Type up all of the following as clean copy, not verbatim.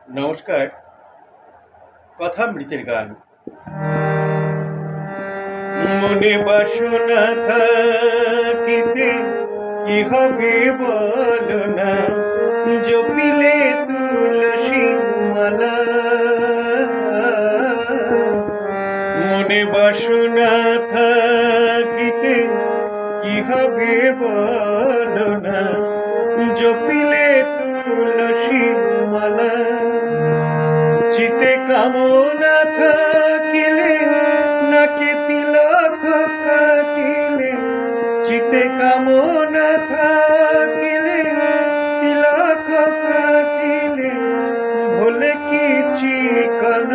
নমস্কার। কথামৃতের গান। মনে বাসনা থাকিতে কি হবে বলো না, জপিলে তুলসী মালা। মনে বাসনা থাকিতে কি হবে বলো না, জপিলে তুলসী মালা। চিতে কামনা থাকিলে নাকি তিলক কাটিলে, চিতে কামনা থাকিলে তিলক কাটিলে, ভোলে কি চিকন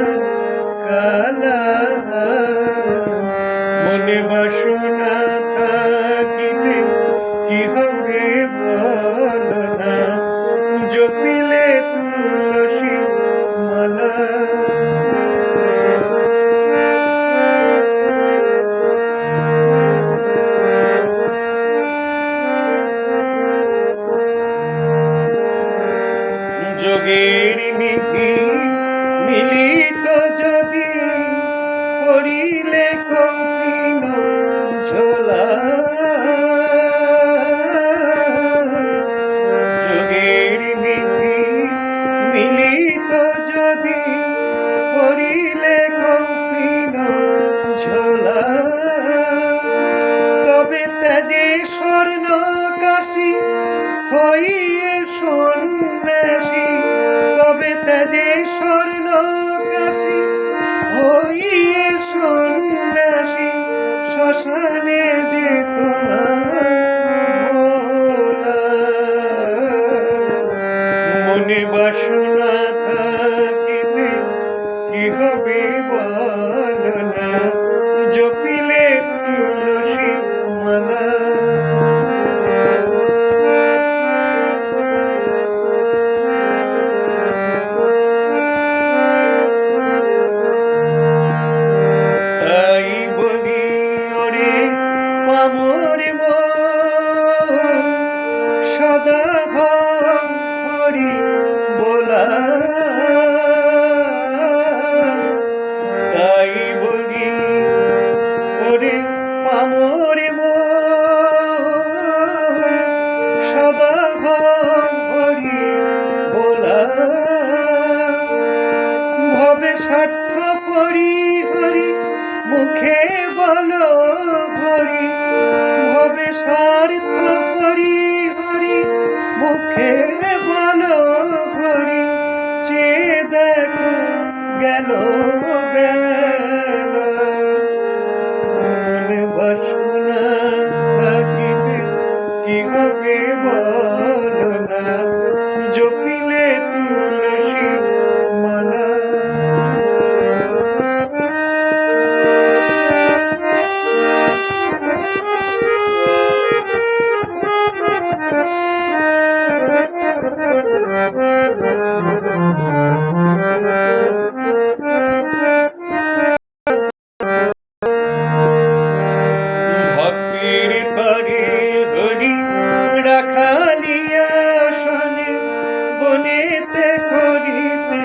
কালা। মনে বাসনা থাকিলে কি হবে বলো না, জপিলে তুলসী মালা। যোগের নিধি মিলিত যদি করিলে কঠিন ঝোলা। যোগের নিধি মিলিত যদি করিলে কঠিন ঝোলা, তবে তেজে স্বর্ণ কাশী হইয়ে সন্ন্যাসী, তবে তেজে স্বর্ণ কাশী হইয়ে সন্ন্যাসী, শ্মশানে যেত না ভোলা। মনে বাসনা থাকিতে কি হবে বলো না, জপিলে তুলসী মালা। সদা হরি বলা, তাই বলি ওরে পামরে সদা হরি বলা। ভবে স্বার্থ করি হরি মুখে বলো হরি, ভবে স্বার্থ করি হরি মুখে বলো হরি, চেয়ে দেখো গেল বেলা। মনে বাসনা থাকিতে কি হবে বলো না, জপিলে তুলসী মালা। ভক্তির তরে হরি রাখালিয়া শোনে, বনেতে করিতে